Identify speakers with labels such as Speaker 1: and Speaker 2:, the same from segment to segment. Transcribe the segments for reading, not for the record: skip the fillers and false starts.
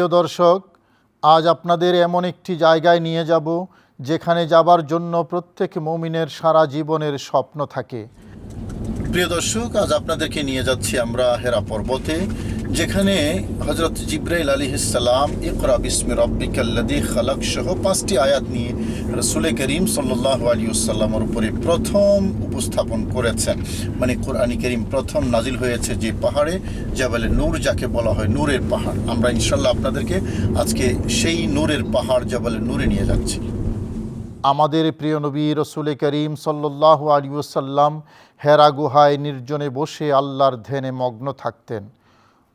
Speaker 1: প্রিয় দর্শক, আজ আপনাদের এমন একটি জায়গায় নিয়ে যাব যেখানে যাবার জন্য প্রত্যেক মুমিনের সারা জীবনের স্বপ্ন থাকে। প্রিয় দর্শক, আজ আপনাদেরকে নিয়ে যাচ্ছি আমরা হেরা পর্বতে, যেখানে হযরত জিবরাইল আলাইহিস সালাম ইকরা বিসমি রাব্বিকাল্লাযী খালাক সহ 5টি আয়াত নিয়ে রাসূল করিম সাল্লাল্লাহু আলাইহি ওয়াসাল্লামের উপরে প্রথম উপস্থাপন করেছেন। মানে কোরআন কারীম প্রথম নাজিল হয়েছে যে পাহাড়ে, জাবালে নূর, যাকে বলা হয় নূরের পাহাড়। আমরা ইনশাআল্লাহ আপনাদেরকে আজকে সেই নূরের পাহাড় জাবালে নূরে নিয়ে যাচ্ছি। আমাদের প্রিয় নবী রাসূল করিম সাল্লাল্লাহু আলাইহি ওয়াসাল্লাম হেরা গুহায় নির্জনে বসে আল্লাহর ধ্যানে মগ্ন থাকতেন।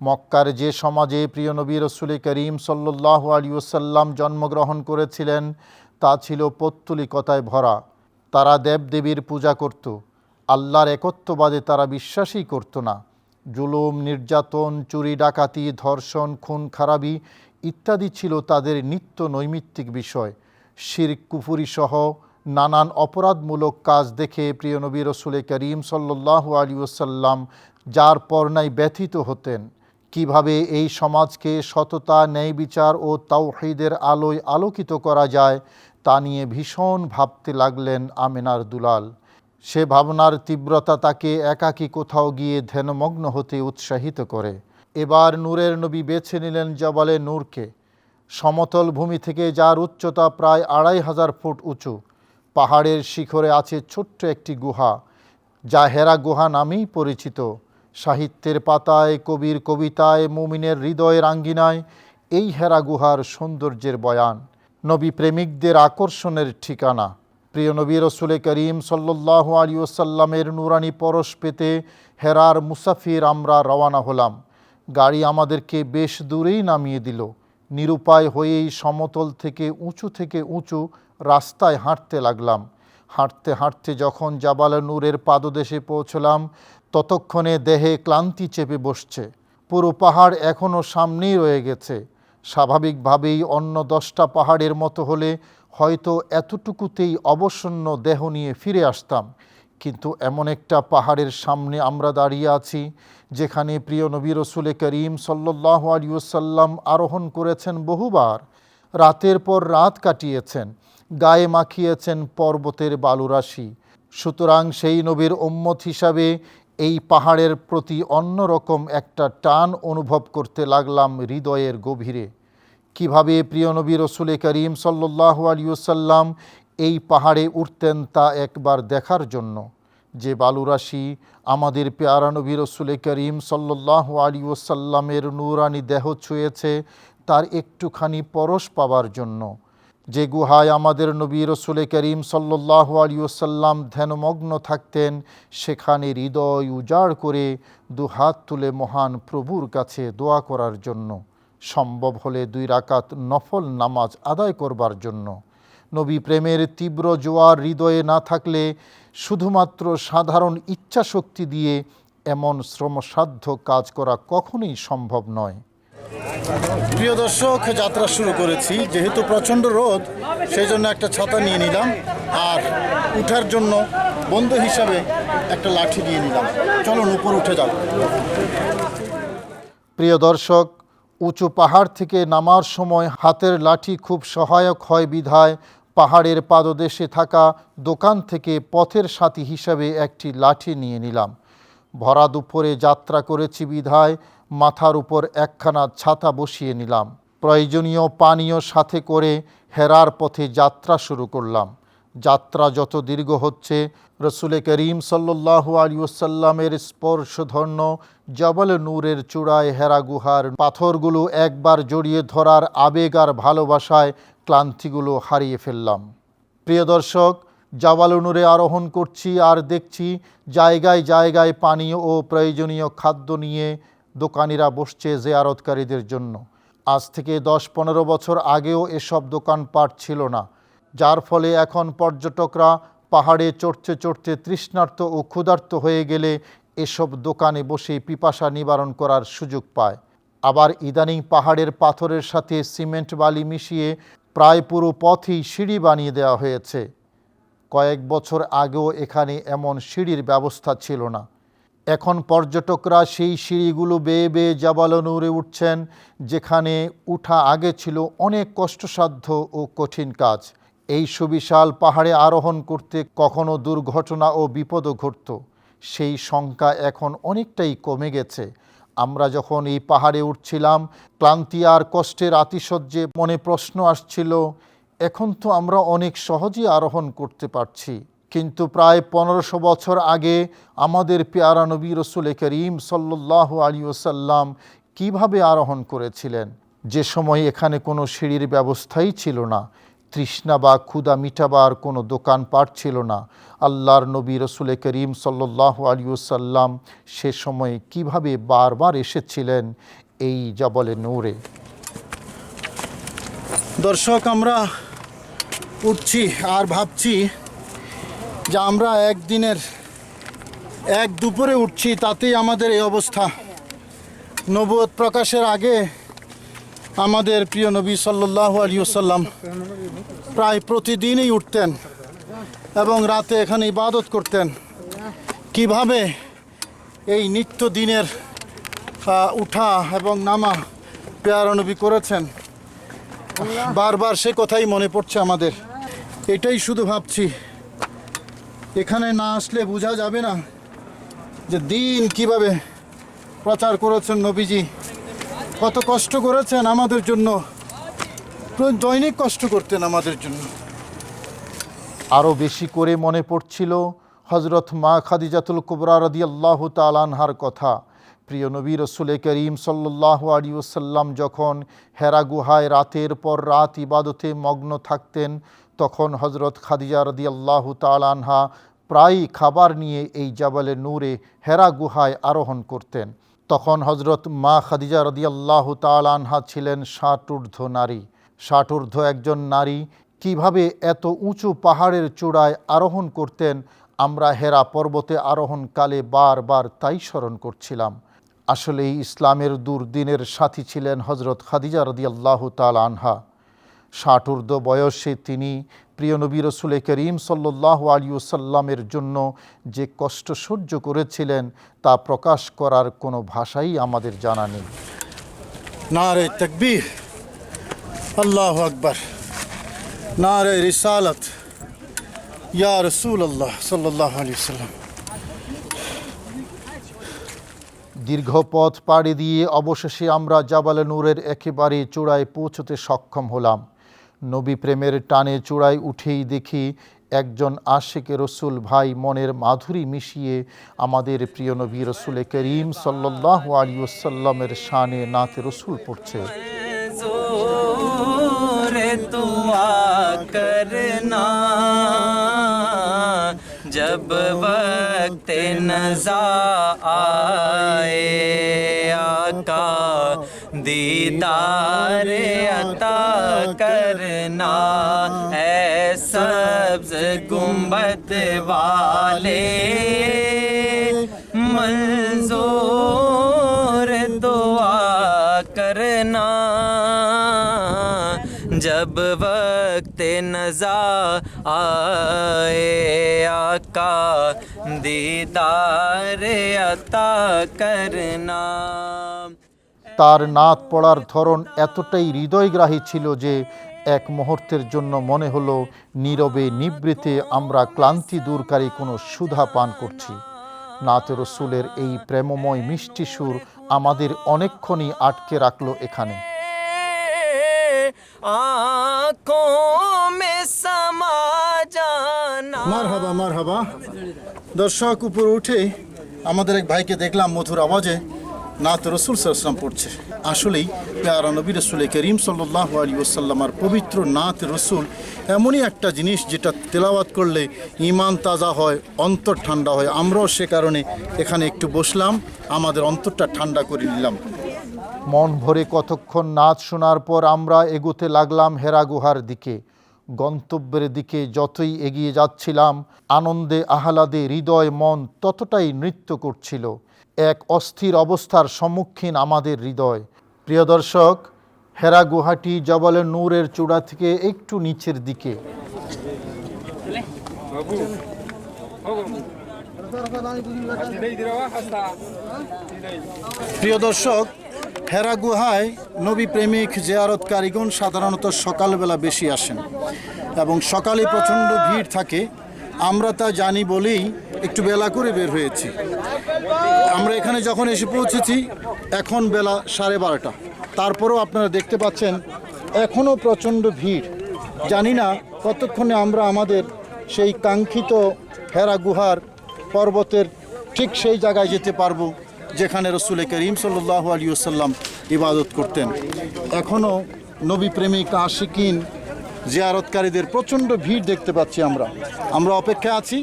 Speaker 1: মক্কার যে সমাজে প্রিয় নবী রাসূল করিম সাল্লাল্লাহু আলাইহি ওয়াসাল্লাম জন্মগ্রহণ করেছিলেন তা ছিল পৌত্তলিকতায় ভরা। তারা দেবদেবীর পূজা করত, আল্লাহর একত্ববাদে তারা বিশ্বাসই করত না। জুলুম, নির্যাতন, চুরি ডাকাতি, ধর্ষণ, খুন খারাবি ইত্যাদি ছিল তাদের নিত্য নৈমিত্তিক বিষয়। শিরক, কুফরি সহ নানান অপরাধমূলক কাজ দেখে প্রিয় নবী রাসূল করিম সাল্লাল্লাহু আলাইহি ওয়াসাল্লাম যার পরনাই ব্যথিত হতেন। কিভাবে এই সমাজকে সততা, ন্যায় বিচার ও তাওহীদের আলোয় আলোকিত করা যায় তা নিয়ে ভীষণ ভাবতে লাগলেন আমেনার দুলাল। সে ভাবনার তীব্রতা তাকে একাকী কোথাও গিয়ে ধ্যানমগ্ন হতে উৎসাহিত করে। এবার নূরের নবী বেছে নিলেন জাবালে নূরকে। সমতল ভূমি থেকে যার উচ্চতা প্রায় ২৫০০ ফুট উঁচু, পাহাড়ের শিখরে আছে ছোট্ট একটি গুহা, যা হেরা গুহা নামেই পরিচিত। সাহিত্যের পাতায়, কবির কবিতায়, মুমিনের হৃদয়ের আঙ্গিনায় এই হেরা গুহার সৌন্দর্যের বয়ান। নবী প্রেমিকদের আকর্ষণের ঠিকানা। প্রিয় নবী রাসূল করিম সাল্লাল্লাহু আলাইহি ওয়াসাল্লামের নুরানি পরশ পেতে হেরার মুসাফির আমরা রওনা হলাম। গাড়ি আমাদেরকে বেশ দূরেই নামিয়ে দিল। নিরুপায় হয়েই সমতল থেকে উঁচু রাস্তায় হাঁটতে লাগলাম। হাঁটতে হাঁটতে যখন জাবালে নূরের পাদদেশে পৌঁছলাম, ততক্ষণে দেহে ক্লান্তি চেপে বসছে। পুরো পাহাড় এখনও সামনেই রয়ে গেছে। স্বাভাবিকভাবেই অন্য 10টা পাহাড়ের মতো হলে হয়তো এতটুকুতেই অবসন্ন দেহ নিয়ে ফিরে আসতাম, কিন্তু এমন একটা পাহাড়ের সামনে আমরা দাঁড়িয়ে আছি যেখানে প্রিয় নবী রাসূল করিম সাল্লাল্লাহু আলাইহি ওয়াসাল্লাম আরোহণ করেছেন বহুবার, রাতের পর রাত কাটিয়েছেন, গায়ে মাখিয়েছেন পর্বতের বালুরাশি। সুতরাং সেই নবীর উম্মত হিসাবে এই পাহাড়ের প্রতি অন্যরকম একটা টান অনুভব করতে লাগলাম হৃদয়ের গভীরে। কিভাবে প্রিয় নবী রাসূল করিম সাল্লাল্লাহু আলাইহি ওয়াসাল্লাম এই পাহাড়ে উঠতেন তা একবার দেখার জন্য। যে বালুরাশি আমাদের পেয়ারা নবী রাসূল করিম সাল্লাল্লাহু আলাইহি ওয়াসাল্লামের নূরানি দেহ ছুঁয়েছে তার একটুখানি পরশ পাবার জন্য। যে গুহায় আমাদের নবী রাসূল করিম সাল্লাল্লাহু আলাইহি ওয়াসাল্লাম ধ্যানমগ্ন থাকতেন, সেখানে হৃদয় উজাড় করে দুহাত তুলে মহান প্রভুর কাছে দোয়া করার জন্য, সম্ভব হলে 2 রাকাত নফল নামাজ আদায় করবার জন্য। নবী প্রেমের তীব্র জোয়ার হৃদয়ে না থাকলে শুধুমাত্র সাধারণ ইচ্ছা শক্তি দিয়ে এমন শ্রমসাধ্য কাজ করা কখনোই সম্ভব নয়। প্রিয় দর্শক, যাত্রা শুরু করেছি। যেহেতু প্রচণ্ড রোদ, সেই জন্য একটা ছাতা নিয়ে নিলাম, আর উঠার জন্য বন্ধু হিসাবে একটা লাঠি নিয়ে নিলাম। চলুন উপর উঠে যাও। প্রিয় দর্শক, উঁচু পাহাড় থেকে নামার সময় হাতের লাঠি খুব সহায়ক হয় বিধায় পাহাড়ের পাদদেশে থাকা দোকান থেকে পথের সাথী হিসাবে একটি লাঠি নিয়ে নিলাম। ভরা দুপুরে যাত্রা করেছি বিধায় মাথার উপর একখানা ছাতা বসিয়ে নিলাম। প্রয়োজনীয় পানীয় সাথে করে হেরার পথে যাত্রা শুরু করলাম। যাত্রা যত দীর্ঘ হচ্ছে, রাসূল করিম সাল্লাল্লাহু আলাইহি ওয়াসাল্লামের স্পর্শধন্য জাবালে নূরের চূড়ায় হেরা গুহার পাথরগুলো একবার জড়িয়ে ধরার আবেগ আর ভালোবাসায় ক্লান্তিগুলো হারিয়ে ফেললাম। প্রিয় দর্শক, জাবালে নূরে আরোহণ করছি আর দেখছি জায়গায় জায়গায় পানীয় ও প্রয়োজনীয় খাদ্য নিয়ে দোকানিরা বসছে জিয়ারতকারীদের জন্য। আজ থেকে 10-15 বছর আগেও এসব দোকানপাট ছিল না, যার ফলে এখন পর্যটকরা পাহাড়ে চড়তে চড়তে তৃষ্ণার্ত ও ক্ষুধার্ত হয়ে গেলে এসব দোকানে বসে পিপাসা নিবারণ করার সুযোগ পায়। আবার ইদানিং পাহাড়ের পাথরের সাথে সিমেন্ট বালি মিশিয়ে প্রায় পুরো পথই সিঁড়ি বানিয়ে দেওয়া হয়েছে। কয়েক বছর আগেও এখানে এমন সিঁড়ির ব্যবস্থা ছিল না। এখন পর্যটকরা সেই সিঁড়িগুলো বেয়ে বেয়ে জাবাল নূরে উঠছেন, যেখানে উঠা আগে ছিল অনেক কষ্টসাধ্য ও কঠিন কাজ। এই সুবিশাল পাহাড়ে আরোহণ করতে কখনো দুর্ঘটনা ও বিপদও ঘটত। সেই সংখ্যা এখন অনেকটাই কমে গেছে। আমরা যখন এই পাহাড়ে উঠছিলাম, ক্লান্তি আর কষ্টের আতিশয্যে মনে প্রশ্ন আসছিল, এখন তো আমরা অনেক সহজেই আরোহণ করতে পারছি, কিন্তু প্রায় 1500 বছর আগে আমাদের পেয়ারা নবী রসুল করিম সাল্লাল্লাহু আলাইহি ওয়াসাল্লাম কীভাবে আরোহণ করেছিলেন, যে সময় এখানে কোনো সিঁড়ির ব্যবস্থাই ছিল না, তৃষ্ণা বা ক্ষুধা মিটাবার কোনো দোকানপাট ছিল না। আল্লাহর নবী রসুল করিম সাল্লাল্লাহু আলাইহি ওয়াসাল্লাম সে সময় কীভাবে বারবার এসেছিলেন এই জাবলে নূরে।
Speaker 2: দর্শক, আমরা উঠছি আর ভাবছি যে আমরা একদিনের এক দুপুরে উঠছি, তাতেই আমাদের এই অবস্থা। নবুয়ত প্রকাশের আগে আমাদের প্রিয় নবী সাল্লাল্লাহু আলাইহি ওয়াসাল্লাম প্রায় প্রতিদিনই উঠতেন এবং রাতে এখানে ইবাদত করতেন। কিভাবে এই নিত্য দিনের উঠা এবং নামা পেয়ারা নবী করেছেন, বারবার সে কথাই মনে পড়ছে আমাদের। এটাই শুধু ভাবছি, এখানে না আসলে বোঝা যাবে না যে দিন কিভাবে প্রচার করেছেন নবীজি, কত কষ্ট করেছেন আমাদের জন্য, দৈনিক কষ্ট করতেন আমাদের জন্য।
Speaker 1: আরও বেশি করে মনে পড়ছিল হজরত মা খাদিজাতুল কুবরা রাদিয়াল্লাহু তাআলা আনহার কথা। প্রিয় নবী রসুল করিম সাল্লাল্লাহু আলাইহি ওয়াসাল্লাম যখন হেরা গুহায় রাতের পর রাত ইবাদতে মগ্ন থাকতেন, তখন হজরত খাদিজা রাদিয়াল্লাহু তাআলা আনহা প্রায়ই খাবার নিয়ে এই জাবালে নূরে হেরা গুহায় আরোহণ করতেন। তখন হজরত মা খাদিজা রাদিয়াল্লাহু তাআলা আনহা ছিলেন 60 ঊর্ধ্ব নারী। 60 ঊর্ধ্ব একজন নারী কিভাবে এত উঁচু পাহাড়ের চূড়ায় আরোহণ করতেন, আমরা হেরা পর্বতে আরোহণকালে বারবার তাই স্মরণ করছিলাম। আসলে ইসলামের দুর্দিনের সাথী ছিলেন হজরত খাদিজা রাদিয়াল্লাহু তাআলা আনহা। 60 ঊর্ধ্ব বয়সে তিনি প্রিয় নবী রসুল করিম সাল্লাল্লাহু আলাইহি ওয়াসাল্লামের জন্য যে কষ্ট সহ্য করেছিলেন, তা প্রকাশ করার কোনো ভাষাই আমাদের জানা নেই।
Speaker 2: নারে তাকবীর, আল্লাহু আকবার, নারে রিসালাত, ইয়া রাসূলুল্লাহ সাল্লাল্লাহু আলাইহি ওয়াসাল্লাম।
Speaker 1: দীর্ঘ পথ পাড়ি দিয়ে অবশেষে আমরা জাবালে নূরের একেবারে চূড়ায় পৌঁছতে সক্ষম হলাম। নবী প্রেমের টানে চূড়ায় উঠেই দেখি একজন আশিকে রসুল ভাই মনের মাধুরী মিশিয়ে আমাদের প্রিয় নবী রসুল করিম সাল্লাল্লাহু আলাইহি ওয়াসাল্লামের শানে নাতে রসুল পড়ছে।
Speaker 3: जब वक्त नज़ा आए आका दीदार अता करना, है सब्ज़ गुंबद वाले मंजूर दुआ करना, जब वक्त नज़ा आए आका दीदार अता करना।
Speaker 1: তার নাত পড়ার ধরন এতটাই হৃদয়গ্রাহী ছিল যে এক মুহূর্তের জন্য মনে হলো নীরবে নিবৃতে আমরা ক্লান্তি দূরকারী কোনো সুধা পান করছি। নাত রসুলের এই প্রেমময় মিষ্টি সুর আমাদের অনেকক্ষণই আটকে রাখলো এখানে।
Speaker 2: মারহাবা মারহাবা। দর্শক, উপরে উঠে আমাদের এক ভাইকে দেখলাম মধুর আওয়াজে নাত রসুল সাল্লাল্লাহু আলাইহি ওয়াসাল্লাম পড়ছে। আসলেই প্যারা নবী রসুল করিম সাল্লাল্লাহু আলাইহি ওয়াসাল্লামের পবিত্র নাত রসুল এমনই একটা জিনিস যেটা তেলাওয়াত করলে ঈমান তাজা হয়, অন্তর ঠান্ডা হয়। আমরাও সে কারণে এখানে একটু বসলাম, আমাদের অন্তরটা ঠান্ডা করে নিলাম।
Speaker 1: মন ভরে কতক্ষণ নাচ শোনার পর আমরা এগোতে লাগলাম হেরা গুহার দিকে। গন্তব্যের দিকে যতই এগিয়ে যাচ্ছিলাম, আনন্দে আহ্লাদে হৃদয় মন ততটাই নৃত্য করছিল। এক অস্থির অবস্থার সম্মুখীন আমাদের হৃদয়। প্রিয় দর্শক, হেরা গুহাটি জাবালে নূরের চূড়া থেকে একটু নিচের দিকে।
Speaker 2: প্রিয় দর্শক, হেরা গুহায় নবী প্রেমিক জিয়ারতকারীগণ সাধারণত সকালবেলা বেশি আসেন এবং সকালে প্রচণ্ড ভিড় থাকে। আমরা তা জানি বলেই একটু বেলা করে বের হয়েছি। আমরা এখানে যখন এসে পৌঁছেছি এখন বেলা 12:30। তারপরেও আপনারা দেখতে পাচ্ছেন এখনও প্রচণ্ড ভিড়। জানি না কতক্ষণে আমরা আমাদের সেই কাঙ্ক্ষিত হেরা গুহার পর্বতের ঠিক সেই জায়গায় যেতে পারবো যেখানে রসুল করিম সাল্লাল্লাহু আলাইহি ওয়াসাল্লাম ইবাদত করতেন। এখনও নবী প্রেমিক আশিকিন জিয়ারতকারীদের প্রচণ্ড ভিড় দেখতে পাচ্ছি। আমরা অপেক্ষায় আছি,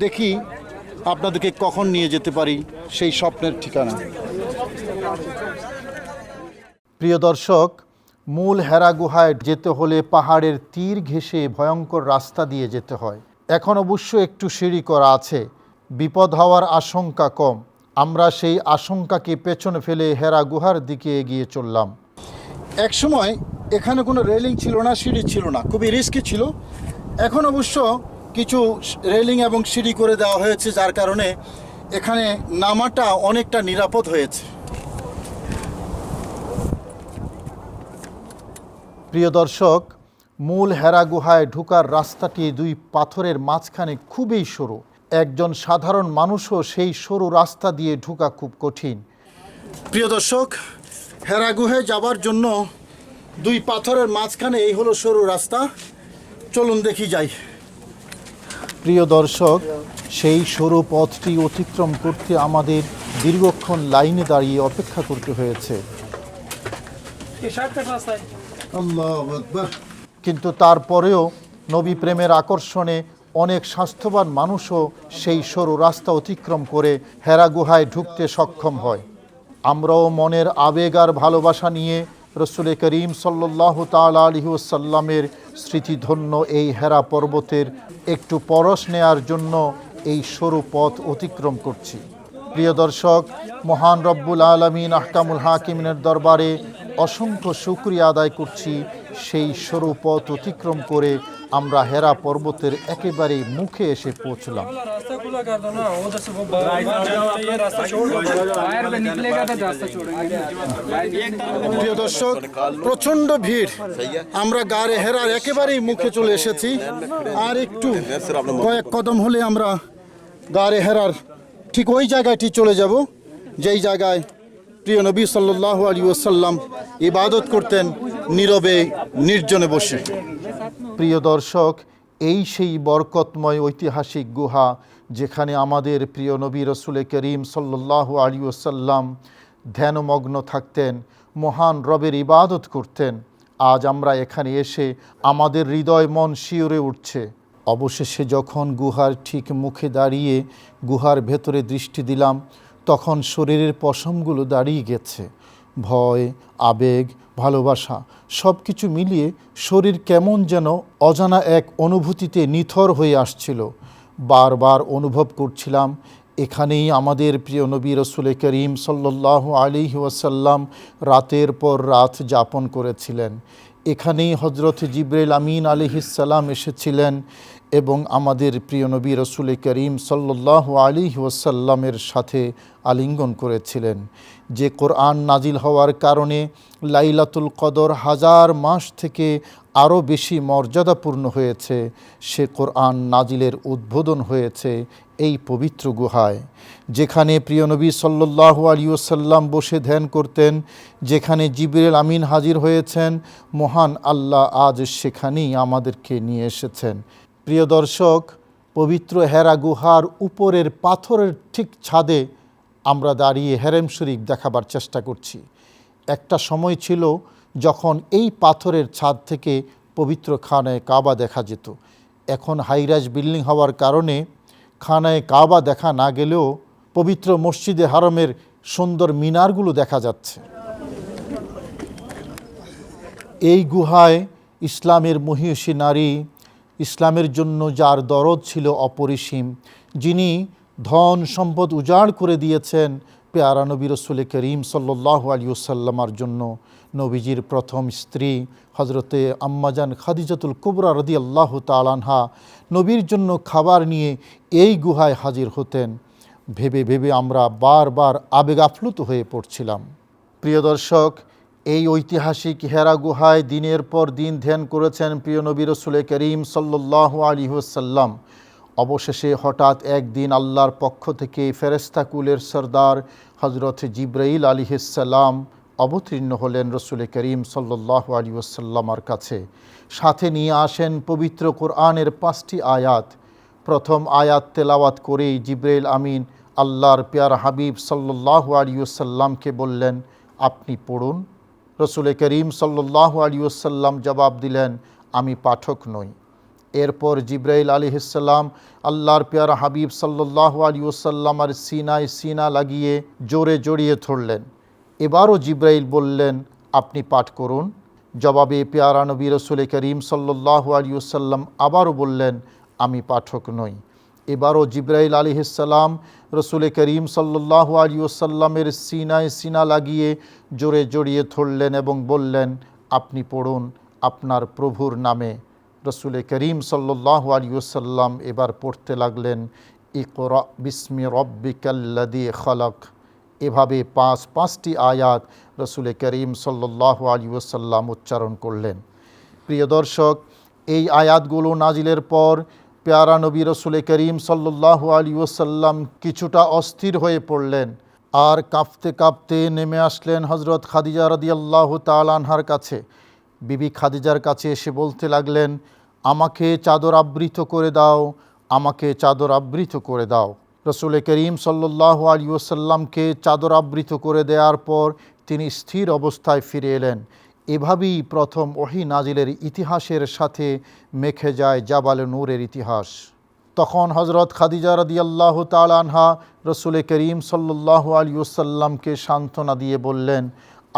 Speaker 2: দেখি আপনাদেরকে কখন নিয়ে যেতে পারি সেই স্বপ্নের ঠিকানা।
Speaker 1: প্রিয় দর্শক, মূল হেরা গুহায় যেতে হলে পাহাড়ের তীর ঘেঁষে ভয়ঙ্কর রাস্তা দিয়ে যেতে হয়। এখন অবশ্য একটু সিঁড়ি করা আছে, বিপদ হওয়ার আশঙ্কা কম। আমরা সেই আশঙ্কাকে পেছনে ফেলে হেরা গুহার দিকে এগিয়ে চললাম।
Speaker 2: একসময় এখানে কোনো রেলিং ছিল না, সিঁড়ি ছিল না, খুবই রিস্কি ছিল। এখন অবশ্য কিছু রেলিং এবং সিঁড়ি করে দেওয়া হয়েছে, যার কারণে এখানে নামাটা অনেকটা নিরাপদ হয়েছে।
Speaker 1: প্রিয় দর্শক, মূল হেরা গুহায় ঢোকার রাস্তাটি দুই পাথরের মাঝখানে খুবই সরু। একজন সাধারণ মানুষও সেই সরু রাস্তা দিয়ে ঢোকা খুব কঠিন।
Speaker 2: প্রিয় দর্শক, হেরা গুহায় যাবার জন্য দুই পাথরের মাঝখানে এই হলো সরু রাস্তা। চলুন দেখি যাই।
Speaker 1: প্রিয় দর্শক, সেই সরু পথটি অতিক্রম করতে আমাদের দীর্ঘক্ষণ লাইনে দাঁড়িয়ে অপেক্ষা করতে হয়েছে।
Speaker 2: আল্লাহু আকবার।
Speaker 1: কিন্তু তারপরেও নবী প্রেমের আকর্ষণে অনেক স্বাস্থ্যবান মানুষও সেই সরু রাস্তা অতিক্রম করে হেরা গুহায় ঢুকতে সক্ষম হয়। আমরাও মনের আবেগ আর ভালোবাসা নিয়ে রসুল করিম সাল্লাল্লাহু তাআলা আলাইহি ওয়াসাল্লামের স্মৃতিধন্য এই হেরা পর্বতের একটু পরশ নেয়ার জন্য এই সরু পথ অতিক্রম করছি। প্রিয় দর্শক, মহান রব্বুল আলামিন আহকামুল হাকিমিনের দরবারে অসংখ্য শুকরিয়া আদায় করছি। সেই সরু পথ অতিক্রম করে আমরা হেরা পর্বতের একেবারে মুখে এসে পৌঁছলাম।
Speaker 2: প্রিয় দর্শক, প্রচণ্ড ভিড়। আমরা গারে হেরার একেবারেই মুখে চলে এসেছি। আর একটু কয়েক কদম হলে আমরা গারে হেরার ঠিক ওই জায়গাটি চলে যাব যেই জায়গায় প্রিয় নবী সাল্লাল্লাহু আলাইহি ওয়াসাল্লাম ইবাদত করতেন নীরবে নির্জনে বসে।
Speaker 1: প্রিয় দর্শক, এই সেই বরকতময় ঐতিহাসিক গুহা যেখানে আমাদের প্রিয় নবী রসুল করিম সাল্লাল্লাহু আলাইহি ওয়াসাল্লাম ধ্যানমগ্ন থাকতেন, মহান রবের ইবাদত করতেন। আজ আমরা এখানে এসে আমাদের হৃদয় মন শিউরে উঠছে। অবশেষে যখন গুহার ঠিক মুখে দাঁড়িয়ে গুহার ভেতরে দৃষ্টি দিলাম, তখন শরীরের পশমগুলো দাঁড়িয়ে গেছে। ভয়, আবেগ, ভালোবাসা সব কিছু মিলিয়ে শরীর কেমন যেন অজানা এক অনুভূতিতে নিথর হয়ে আসছিল। বারবার অনুভব করছিলাম এখানেই আমাদের প্রিয় নবী রসুল করিম সাল্লাল্লাহু আলাইহি ওয়াসাল্লাম রাতের পর রাত যাপন করেছিলেন। এখানেই হজরত জিবরাইল আমিন আলাইহিস সালাম এসেছিলেন এবং আমাদের প্রিয় নবী রসুল করিম সাল্লাল্লাহু আলাইহি ওয়াসাল্লামের সাথে আলিঙ্গন করেছিলেন। যে কোরআন নাজিল হওয়ার কারণে লাইলাতুল কদর হাজার মাস থেকে আরও বেশি মর্যাদাপূর্ণ হয়েছে, সে কোরআন নাজিলের উদ্বোধন হয়েছে এই পবিত্র গুহায়। যেখানে প্রিয় নবী সাল্লাল্লাহু আলাইহি ওয়াসাল্লাম বসে ধ্যান করতেন, যেখানে জিবরাইল আমিন হাজির হয়েছেন, মহান আল্লাহ আজ সেখানেই আমাদেরকে নিয়ে এসেছেন। প্রিয় দর্শক, পবিত্র হেরা গুহার উপরের পাথরের ঠিক ছাদে আমরা দাঁড়িয়ে হেরেম শরীফ দেখাবার চেষ্টা করছি। একটা সময় ছিল যখন এই পাথরের ছাদ থেকে পবিত্র খানায়ে কাবা দেখা যেত। এখন হাইরাইজ বিল্ডিং হওয়ার কারণে খানায়ে কাবা দেখা না গেলেও পবিত্র মসজিদে হারমের সুন্দর মিনারগুলো দেখা যাচ্ছে। এই গুহায় ইসলামের মহিষী নারী, ইসলামের জন্য যার দরদ ছিল অপরিসীম, যিনি ধন সম্পদ উজাড় করে দিয়েছেন পেয়ারা নবী রসুল করিম সাল্লাল্লাহু আলাইহি ওয়াসাল্লামের জন্য, নবীজির প্রথম স্ত্রী হজরতে আম্মাজান খাদিজাতুল কুবরা রাদিয়াল্লাহু তাআলা আনহা নবীর জন্য খাবার নিয়ে এই গুহায় হাজির হতেন। ভেবে ভেবে আমরা বারবার আবেগ আপ্লুত হয়ে পড়ছিলাম। প্রিয় দর্শক, এই ঐতিহাসিক হেরা গুহায় দিনের পর দিন ধ্যান করেছেন প্রিয় নবী রাসূল করিম সাল্লাল্লাহু আলাইহি ওয়াসাল্লাম। অবশেষে হঠাৎ একদিন আল্লাহর পক্ষ থেকে ফেরেশতা কুলের সরদার হজরত জিবরাইল আলাইহিস সালাম অবতীর্ণ হলেন রাসূল করিম সাল্লাল্লাহু আলাইহি ওয়াসাল্লামের কাছে। সাথে নিয়ে আসেন পবিত্র কোরআনের 5টি আয়াত। প্রথম আয়াত তেলাওয়াত করেই জিবরাইল আমিন আল্লাহর প্যারা হাবিব সাল্লাল্লাহু আলাইহি ওয়াসাল্লামকে বললেন, আপনি পড়ুন। রাসূল করিম সাল্লাল্লাহু আলাইহি ওয়াসাল্লাম জবাব দিলেন, আমি পাঠক নই। এরপর জিবরাইল আলাইহিস সালাম আল্লাহর প্যারা হাবিব সাল্লাল্লাহু আলাইহি ওয়াসাল্লামের সিনায় সিনা লাগিয়ে জোরে জড়িয়ে ধরলেন। এবারও জিবরাইল বললেন, আপনি পাঠ করুন। জবাবে প্যারা নবী রাসূল করিম সাল্লাল্লাহু আলাইহি ওয়াসাল্লাম আবারও বললেন, আমি পাঠক নই। এবারও জিবরাইল আলাইহিস সালাম রাসূল করিম সাল্লাল্লাহু আলাইহি ওয়াসাল্লামের সিনায় সিনা লাগিয়ে জোরে জড়িয়ে ধরলেন এবং বললেন, আপনি পড়ুন আপনার প্রভুর নামে। রাসূল করিম সাল্লাল্লাহু আলাইহি ওয়াসাল্লাম এবার পড়তে লাগলেন, ইকরা বিসমি রব্বিকাল্লাযী খালাক। এভাবে পাঁচটি আয়াত রাসূল করিম সাল্লাল্লাহু আলাইহি ওয়াসাল্লাম উচ্চারণ করলেন। প্রিয় দর্শক, এই আয়াতগুলো নাজিলের পর প্যারা নবী রাসূল করিম সাল্লাল্লাহু আলাইহি ওয়াসাল্লাম কিছুটা অস্থির হয়ে পড়লেন আর কাঁপতে কাঁপতে নেমে আসলেন হজরত খাদিজা রাদিয়াল্লাহু তাআলা আনহার কাছে। বিবি খাদিজার কাছে এসে বলতে লাগলেন, আমাকে চাদর আবৃত করে দাও, আমাকে চাদর আবৃত করে দাও। রাসূল করিম সাল্লাল্লাহু আলাইহি ওয়াসাল্লামকে চাদর আবৃত করে দেওয়ার পর তিনি স্থির অবস্থায় ফিরে এলেন। এভাবেই প্রথম ওহী নাজিলের ইতিহাসের সাথে মেখে যায় জাবালে নূরের ইতিহাস। তখন হজরত খাদিজা রাদিয়াল্লাহু তাআলা আনহা রাসূল করিম সাল্লাল্লাহু আলাইহি ওয়াসাল্লামকে সান্ত্বনা দিয়ে বললেন,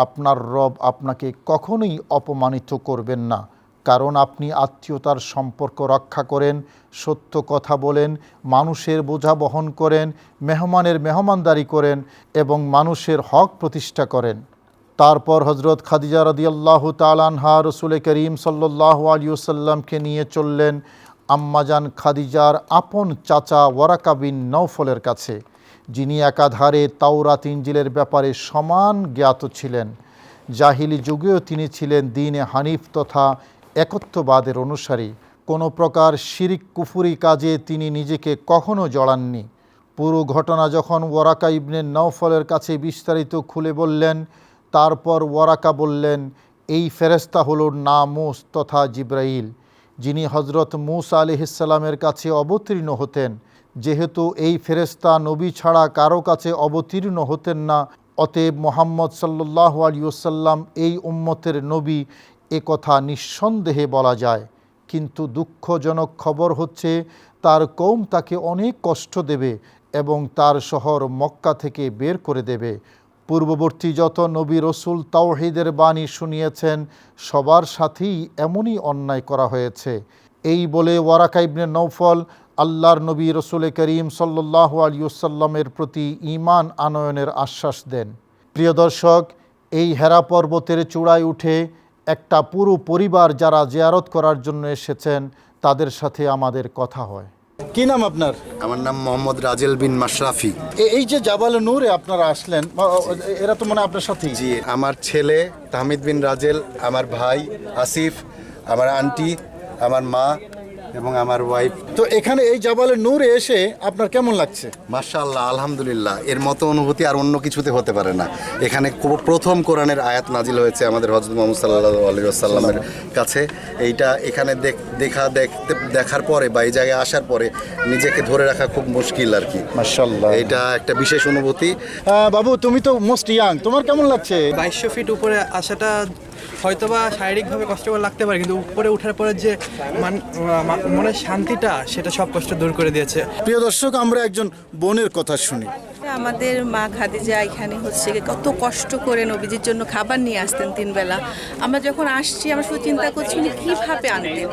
Speaker 1: আপনার রব আপনাকে কখনোই অপমানিত করবেন না, কারণ আপনি আত্মীয়তার সম্পর্ক রক্ষা করেন, সত্য কথা বলেন, মানুষের বোঝা বহন করেন, মেহমানের মেহমানদারি করেন এবং মানুষের হক প্রতিষ্ঠা করেন। তারপর হজরত খাদিজা রাদিয়াল্লাহু তাআলা আনহা রাসূল করিম সাল্লাল্লাহু আলাইহি ওয়াসাল্লামকে নিয়ে চললেন আম্মাজান খাদিজার আপন চাচা ওয়ারাকা বিন নওফলের কাছে, যিনি একাধারে তাওরাত ইনজিলের ব্যাপারে সমান জ্ঞাত ছিলেন। জাহিলি যুগেও তিনি ছিলেন দ্বীনে হানিফ তথা একত্ববাদের অনুসারী। কোনো প্রকার শিরিক কুফুরি কাজে তিনি নিজেকে কখনো জড়াননি। পুরো ঘটনা যখন ওয়ারাকা ইবনে নওফলের কাছে বিস্তারিত খুলে বললেন, তারপর ওয়ারাকা বললেন, এই ফেরেশতা হল নামুস তথা জিবরাইল, যিনি হজরত মূসা আলাইহিস সালামের কাছে অবতীর্ণ হতেন। যেহেতু এই ফেরেশতা নবী ছাড়া কারো কাছে অবতীর্ণ হতেন না, অতএব মুহাম্মদ সাল্লাল্লাহু আলাইহি ওয়াসাল্লাম এই উম্মতের নবী, এ কথা নিঃসন্দেহে বলা যায়। কিন্তু দুঃখজনক খবর হচ্ছে তার কওম তাকে অনেক কষ্ট দেবে এবং তার শহর মক্কা থেকে বের করে দেবে। পূর্ববর্তী যত নবী রসুল তাওহীদের বাণী শুনিয়েছেন, সবার সাথেই এমনই অন্যায় করা হয়েছে। এই বলে ওয়ারাকা ইবনে নওফল আল্লাহর নবী রাসূল করিম সাল্লাল্লাহু আলাইহি ওয়াসাল্লামের প্রতি ঈমান আনয়নের আশ্বাস দেন। প্রিয় দর্শক, এই হেরা পর্বতের চূড়ায় উঠে একটা পুরো পরিবার যারা জিয়ারত করার জন্য এসেছেন, তাদের সাথে আমাদের কথা হয়।
Speaker 2: কি নাম আপনার?
Speaker 4: আমার নাম মোহাম্মদ রাজেল বিন মাশরাফি।
Speaker 2: এই যে জাবালে নূরে আপনারা আসলেন, এরা তো মনে হয় আপনার সাথেই?
Speaker 4: জি, আমার ছেলে তাহমিদ বিন রাজেল, আমার ভাই আসিফ, আমার আন্টি, আমার মা এবং আমার ওয়াইফ।
Speaker 2: তো এখানে এই জাবালে নূরে এসে আপনার কেমন লাগছে?
Speaker 4: মাশাআল্লাহ, আলহামদুলিল্লাহ। এর মতো অনুভূতি আর অন্য কিছুতে হতে পারে না। এখানে প্রথম কোরআনের আয়াত নাজিল হয়েছে আমাদের হযরত মুহাম্মদ সাল্লাল্লাহু আলাইহি ওয়াসাল্লামের কাছে। এইটা এখানে দেখার পরে বা এই জায়গায় আসার পরে নিজেকে ধরে রাখা খুব মুশকিল আর কি।
Speaker 2: মাশাআল্লাহ,
Speaker 4: এটা একটা বিশেষ অনুভূতি।
Speaker 2: বাবু, তুমি তো মোস্ট ইয়াং, তোমার কেমন লাগছে?
Speaker 5: 2200 ফিট উপরে আসাটা হয়তোবা শারীরিকভাবে কষ্টকর লাগতে পারে, কিন্তু উপরে ওঠার পরে যে মনের শান্তিটা, সেটা সব কষ্ট দূর করে দিয়েছে।
Speaker 2: প্রিয় দর্শক, আমরা একজন বোনের কথা শুনি।
Speaker 6: আমাদের মা খাদিজা এখানে হচ্ছে গিয়ে কত কষ্ট করে নবীজির জন্য খাবার নিয়ে আসতেন 3 বেলা। আমরা যখন আসছি আমরা শুধু চিন্তা করছি উনি কীভাবে আনতেন।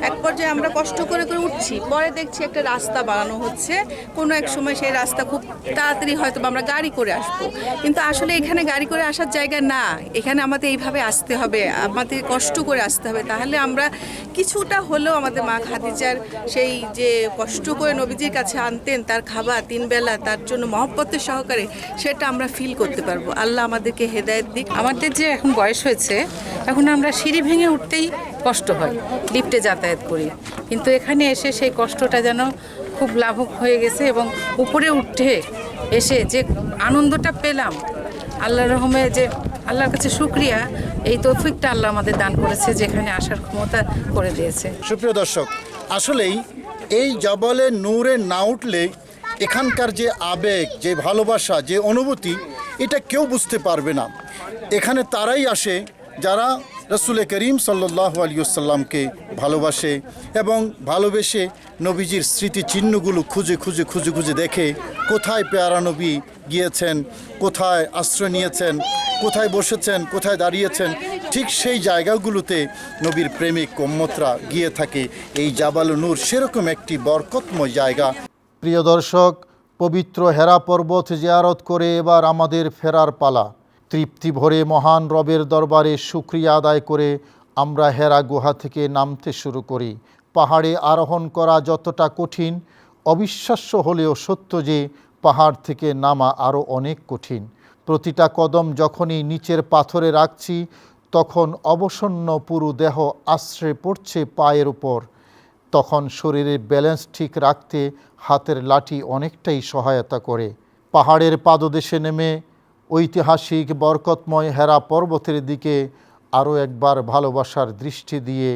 Speaker 6: এক পর্যায়ে আমরা কষ্ট করে করে উঠছি, পরে দেখছি একটা রাস্তা বানানো হচ্ছে, কোনো এক সময় সেই রাস্তা খুব তাড়াতাড়ি হয়তো বা আমরা গাড়ি করে আসবো, কিন্তু আসলে এখানে গাড়ি করে আসার জায়গা না, এখানে আমাদের এইভাবে আসতে হবে, আমাদের কষ্ট করে আসতে হবে। তাহলে আমরা কিছুটা হলেও আমাদের মা খাদিজার সেই যে কষ্ট করে নবীজির কাছে আনতেন তার খাবার 3 বেলা তার জন্য মহব্বতের সহকারে, সেটা আমরা ফিল করতে পারবো। আল্লাহ আমাদেরকে হেদায়েত দিক।
Speaker 7: আমাদের যে এখন বয়স হয়েছে, এখন আমরা সিঁড়ি ভেঙে উঠতেই কষ্ট হয়, লিফটে যাতায়াত করি, কিন্তু এখানে এসে সেই কষ্টটা যেন খুব লাঘব হয়ে গেছে এবং উপরে উঠে এসে যে আনন্দটা পেলাম, আল্লাহর রহমে যে আল্লাহর কাছে শুকরিয়া, এই তৌফিকটা আল্লাহ আমাদের দান করেছে, যেখানে আসার ক্ষমতা করে দিয়েছে।
Speaker 2: সুপ্রিয় দর্শক, আসলেই এই জবলে নূরে না উঠলে এখানকার যে আবেগ, যে ভালোবাসা, যে অনুভূতি, এটা কেউ বুঝতে পারবে না। এখানে তারাই আসে যারা রসুল করিম সাল্লাল্লাহু আলাইহি ওয়াসাল্লামকে ভালোবাসে এবং ভালোবেসে নবীজির স্মৃতিচিহ্নগুলো খুঁজে খুঁজে খুঁজে খুঁজে দেখে কোথায় পেয়ারা নবী গিয়েছেন, কোথায় আশ্রয় নিয়েছেন, কোথায় বসেছেন, কোথায় দাঁড়িয়েছেন, ঠিক সেই জায়গাগুলোতে নবীর প্রেমিক উম্মতরা গিয়ে থাকে। এই জাবাল নূর সেরকম একটি বরকতময় জায়গা।
Speaker 1: প্রিয় দর্শক, পবিত্র হেরা পর্বত জিয়ারত করে এবার আমাদের ফেরার পালা। তৃপ্তি ভরে মহান রবের দরবারে শুকরিয়া আদায় করে আমরা হেরা গুহা থেকে নামতে শুরু করি। পাহাড়ে আরোহণ করা যতটা কঠিন, অবিশ্বাস্য হলেও সত্য যে পাহাড় থেকে নামা আরও অনেক কঠিন। প্রতিটা কদম যখনই নিচের পাথরে রাখছি, তখন অবসন্ন পুরো দেহ আশ্রে পড়ছে পায়ের উপর। তখন শরীরের ব্যালেন্স ঠিক রাখতে হাতের লাঠি অনেকটাই সহায়তা করে। পাহাড়ের পাদদেশে নেমে ঐতিহাসিক বরকতময় হেরা পর্বতের দিকে আরও একবার ভালোবাসার দৃষ্টি দিয়ে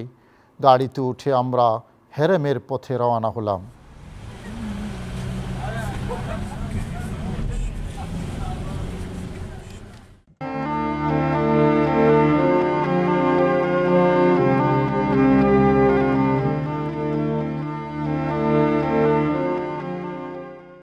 Speaker 1: গাড়িতে উঠে আমরা হেরেমের পথে রওনা হলাম।